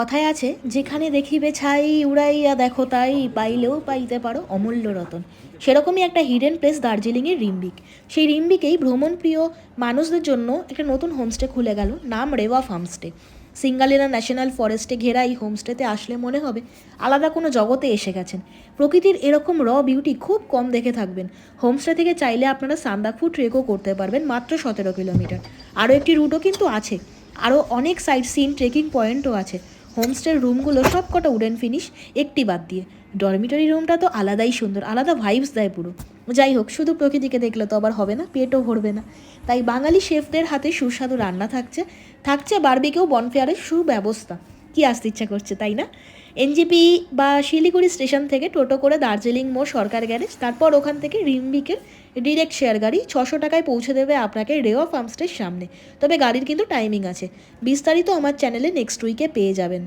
কথায় আছে, যেখানে দেখিবে ছাই উড়াইয়া দেখো তাই, পাইলেও পাইতে পারো অমূল্য রতন। সেরকমই একটা হিডেন প্লেস দার্জিলিংয়ের রিম্বিক। সেই রিম্বিকেই ভ্রমণপ্রিয় মানুষদের জন্য একটা নতুন হোমস্টে খুলে গেল, নাম রেওয়া ফার্মস্টে। সিঙ্গালিনা ন্যাশনাল ফরেস্টে ঘেরা এই হোমস্টেতে আসলে মনে হবে আলাদা কোনো জগতে এসে গেছেন। প্রকৃতির এরকম বিউটি খুব কম দেখে থাকবেন। হোমস্টে থেকে চাইলে আপনারা সান্দাকফু ট্রেকও করতে পারবেন, মাত্র 17 কিলোমিটার। আরও একটি রুটও কিন্তু আছে, আরও অনেক সাইট সিন ট্রেকিং পয়েন্টও আছে। হোমস্টের রুমগুলো সব কটা উডেন ফিনিশ, একটি বাদ দিয়ে। ডরমিটরি রুমটা তো আলাদাই সুন্দর, আলাদা ভাইবস দেয় পুরো। যাই হোক, শুধু প্রকৃতিকে দেখলে তো আবার হবে না, পেটও ভরবে না। তাই বাঙালি শেফদের হাতে সুস্বাদু রান্না থাকছে, থাকছে বারবিকিউ বনফেয়ারের সুব্যবস্থা। কি আসতে ইচ্ছা করছে, তাই না? এনজিপি বা শিলিগুড়ি স্টেশন থেকে টোটো করে দার্জিলিং মোড় সরকার গ্যারেজ, তারপর ওখান থেকে রিম্বিকের ডিরেক্ট শেয়ার গাড়ি 600 টাকায় পৌঁছে দেবে আপনাকে রেওয়া ফার্মস্টের সামনে। তবে গাড়ির কিন্তু টাইমিং আছে। বিস্তারিত আমার চ্যানেলে নেক্সট উইকে পেয়ে যাবেন।